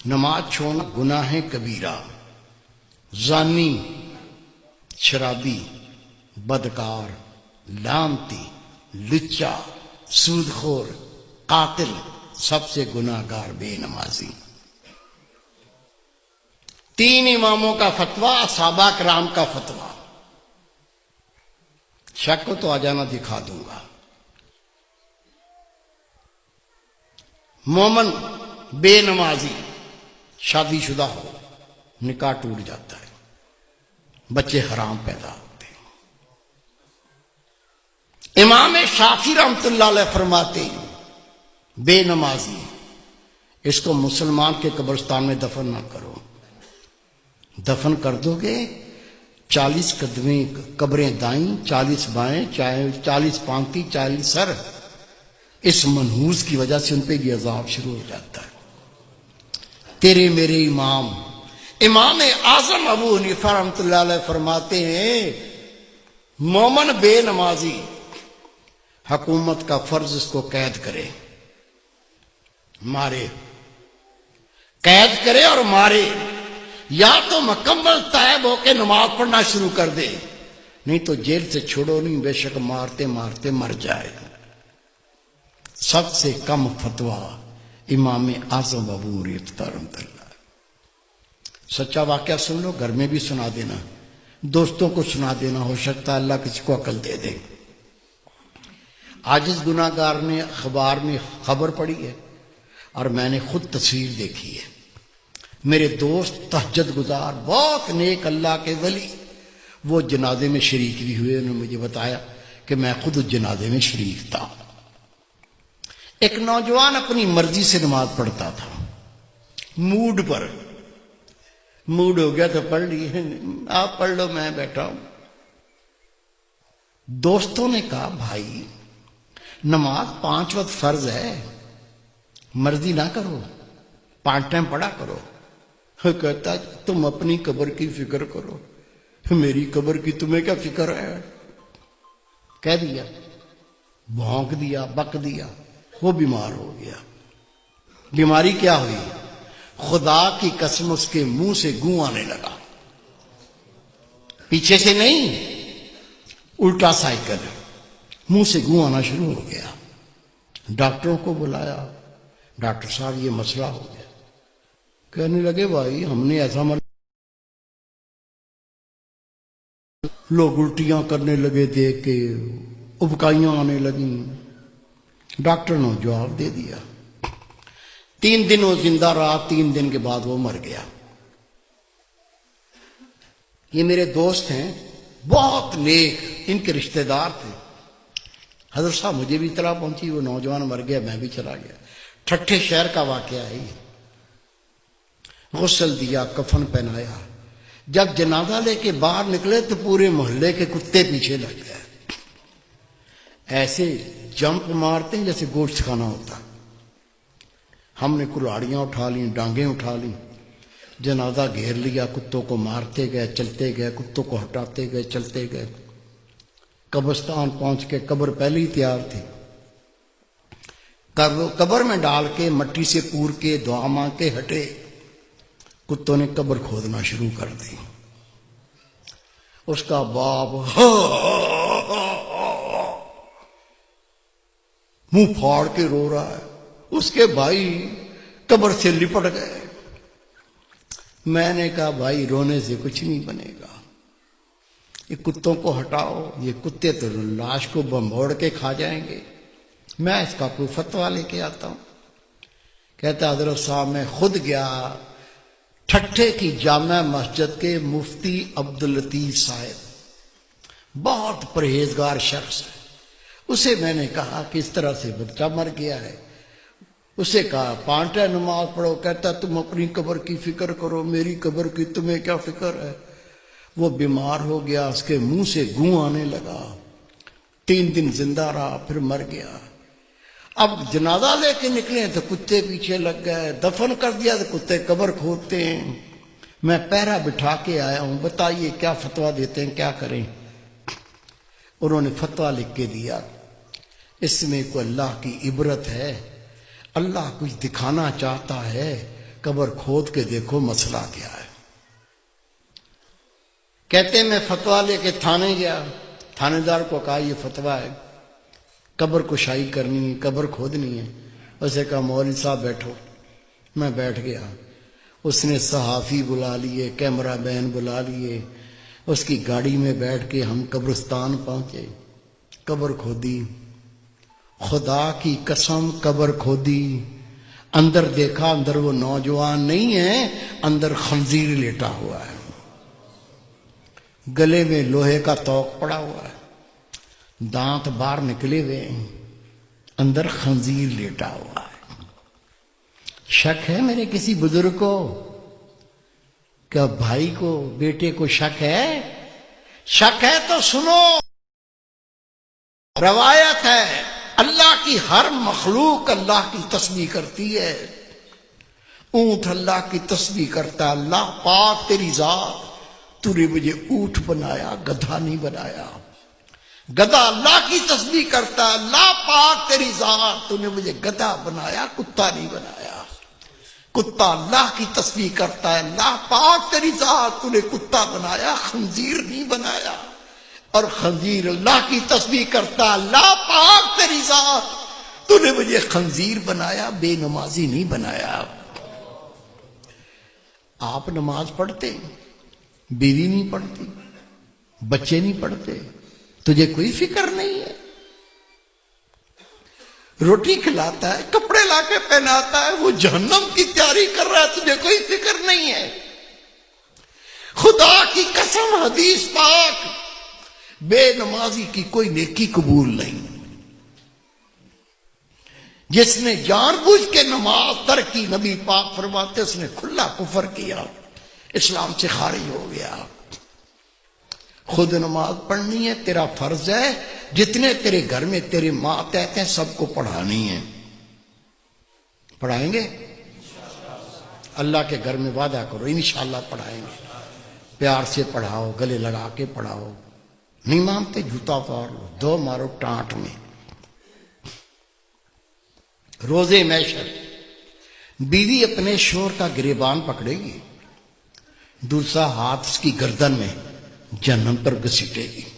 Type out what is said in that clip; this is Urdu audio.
نماز چھوڑنا گناہ کبیرہ، زانی، شرابی، بدکار، لعنتی، لچا، سود خور، قاتل، سب سے گناہ گار بے نمازی۔ 3 اماموں کا فتویٰ، صحابہ کرام کا فتویٰ۔ شک کو تو آ جانا، دکھا دوں گا۔ مومن بے نمازی شادی شدہ ہو، نکاح ٹوٹ جاتا ہے، بچے حرام پیدا ہوتے ہیں۔ امام شافعی رحمۃ اللہ علیہ فرماتے ہیں بے نمازی اس کو مسلمان کے قبرستان میں دفن نہ کرو، دفن کر دو گے 40 قدمیں قبریں دائیں، 40 بائیں، 40 پانتی، 40 سر، اس منحوس کی وجہ سے ان پہ یہ عذاب شروع ہو جاتا ہے۔ تیرے میرے امام اعظم ابو حنیفہ رحمۃ اللہ علیہ فرماتے ہیں مومن بے نمازی حکومت کا فرض اس کو قید کرے، مارے، قید کرے اور مارے، یا تو مکمل تائب ہو کے نماز پڑھنا شروع کر دے، نہیں تو جیل سے چھوڑو نہیں، بے شک مارتے مارتے مر جائے۔ سب سے کم فتویٰ امام اعظم ابو حنیفہ رحمۃ اللہ۔ سچا واقعہ سن لو، گھر میں بھی سنا دینا، دوستوں کو سنا دینا، ہو سکتا ہے اللہ کسی کو عقل دے دے۔ عاجز گناہ گار نے اخبار میں خبر پڑھی ہے اور میں نے خود تصویر دیکھی ہے۔ میرے دوست تہجد گزار، بہت نیک اللہ کے ولی، وہ جنازے میں شریک بھی ہوئے، انہوں نے مجھے بتایا کہ میں خود اس جنازے میں شریک تھا۔ ایک نوجوان اپنی مرضی سے نماز پڑھتا تھا، موڈ پر، موڈ ہو گیا تو پڑھ لی، آپ پڑھ لو میں بیٹھا ہوں۔ دوستوں نے کہا بھائی نماز 5 وقت فرض ہے، مرضی نہ کرو، 5 ٹائم پڑھا کرو۔ کہتا تم اپنی قبر کی فکر کرو، میری قبر کی تمہیں کیا فکر ہے؟ کہہ دیا، بھونک دیا، بک دیا، وہ بیمار ہو گیا۔ بیماری کیا ہوئی؟ خدا کی قسم اس کے منہ سے گوں آنے لگا، پیچھے سے نہیں، الٹا سائیکل، منہ سے گوں آنا شروع ہو گیا۔ ڈاکٹروں کو بلایا، ڈاکٹر صاحب یہ مسئلہ ہو گیا۔ کہنے لگے بھائی ہم نے ایسا لوگ الٹیاں کرنے لگے، دیکھ کے ابکائیاں آنے لگیں۔ ڈاکٹر نے جواب دے دیا۔ 3 دن وہ زندہ رہا، 3 دن کے بعد وہ مر گیا۔ یہ میرے دوست ہیں، بہت نیک، ان کے رشتہ دار تھے۔ حضرت صاحب مجھے بھی اطلاع پہنچی، وہ نوجوان مر گیا، میں بھی چلا گیا۔ ٹھٹھے شہر کا واقعہ ہے یہ۔ غسل دیا، کفن پہنایا، جب جنازہ لے کے باہر نکلے تو پورے محلے کے کتے پیچھے لگ گئے، ایسے جمپ مارتے ہیں جیسے گوشت کھانا ہوتا۔ ہم نے کلاڑیاں اٹھا لیں، ڈانگیں اٹھا لیں، جنازہ گھیر لیا، کتوں کو مارتے گئے، چلتے گئے، کتوں کو ہٹاتے گئے، چلتے گئے۔ قبرستان پہنچ کے قبر پہلے ہی تیار تھی، قبر میں ڈال کے مٹی سے پور کے دعا مانگ کے ہٹے، کتوں نے قبر کھودنا شروع کر دی۔ اس کا باپ منہ پھاڑ کے رو رہا ہے، اس کے بھائی قبر سے لپٹ گئے۔ میں نے کہا بھائی رونے سے کچھ نہیں بنے گا، یہ کتوں کو ہٹاؤ، یہ کتے تو لاش کو بمبوڑ کے کھا جائیں گے، میں اس کا کوئی فتویٰ لے کے آتا ہوں۔ کہتا حضرت صاحب میں خود گیا، ٹھٹھے کی جامع مسجد کے مفتی عبداللطیف صاحب، بہت پرہیزگار شخص ہے، اسے میں نے کہا کہ اس طرح سے بچہ مر گیا ہے۔ اسے کہا 5 ٹائم نماز پڑھو، کہتا تم اپنی قبر کی فکر کرو، میری قبر کی تمہیں کیا فکر ہے؟ وہ بیمار ہو گیا، اس کے منہ سے گوں آنے لگا، 3 دن زندہ رہا، پھر مر گیا۔ اب جنازہ لے کے نکلے تو کتے پیچھے لگ گئے، دفن کر دیا تو کتے قبر کھودتے ہیں۔ میں پہرا بٹھا کے آیا ہوں، بتائیے کیا فتویٰ دیتے ہیں، کیا کریں؟ انہوں نے فتویٰ لکھ کے دیا، اس میں کوئی اللہ کی عبرت ہے، اللہ کچھ دکھانا چاہتا ہے قبر کھود کے دیکھو مسئلہ کیا ہے۔ کہتے میں فتویٰ لے کے تھانے گیا، تھانے دار کو کہا یہ فتویٰ ہے، قبر کشائی کرنی ہے، قبر کھودنی ہے۔ اسے کہا مولوی صاحب بیٹھو۔ میں بیٹھ گیا، اس نے صحافی بلا لیے، کیمرہ مین بلا لیے، اس کی گاڑی میں بیٹھ کے ہم قبرستان پہنچے، قبر کھودی، خدا کی قسم قبر کھودی، اندر دیکھا، اندر وہ نوجوان نہیں ہے، اندر خنزیر لیٹا ہوا ہے، گلے میں لوہے کا توق پڑا ہوا ہے، دانت باہر نکلے ہوئے ہیں، اندر خنزیر لیٹا ہوا ہے۔ شک ہے میرے کسی بزرگ کو؟ کیا بھائی کو، بیٹے کو شک ہے؟ شک ہے تو سنو، روایت ہے اللہ کی ہر مخلوق اللہ کی تسبیح کرتی ہے۔ اونٹ اللہ کی تسبیح کرتا ہے، اللہ پاک تیری ذات، تو نے مجھے اونٹ بنایا، گدھا نہیں بنایا۔ گدھا اللہ کی تسبیح کرتا ہے، اللہ پاک تیری ذات، تو نے مجھے گدھا بنایا، کتا نہیں بنایا۔ کتا اللہ کی تسبیح کرتا ہے، اللہ پاک تیری ذات، تو نے کتا بنایا، خنزیر نہیں بنایا۔ اور خنزیر اللہ کی تسبیح کرتا ہے، اللہ پاک تیری ذات، تو نے مجھے خنزیر بنایا، بے نمازی نہیں بنایا۔ آپ نماز پڑھتے، بیوی نہیں پڑھتی، بچے نہیں پڑھتے، تجھے کوئی فکر نہیں ہے؟ روٹی کھلاتا ہے، کپڑے لا کے پہناتا ہے، وہ جہنم کی تیاری کر رہا ہے، تجھے کوئی فکر نہیں ہے؟ خدا کی قسم حدیث پاک، بے نمازی کی کوئی نیکی قبول نہیں۔ جس نے جان بوجھ کے نماز ترک کی، نبی پاک فرماتے اس نے کھلا کفر کیا، اسلام سے خارج ہو گیا۔ خود نماز پڑھنی ہے، تیرا فرض ہے، جتنے تیرے گھر میں تیرے ماتحت ہیں سب کو پڑھانی ہے۔ پڑھائیں گے؟ اللہ کے گھر میں وعدہ کرو انشاءاللہ پڑھائیں گے۔ پیار سے پڑھاؤ، گلے لگا کے پڑھاؤ، نہیں مانتے جوتا پار لو، دو مارو ٹانٹ میں۔ روزے محشر بیوی اپنے شوہر کا گریبان پکڑے گی، دوسرا ہاتھ اس کی گردن میں جہنم پر گھسیٹے گی۔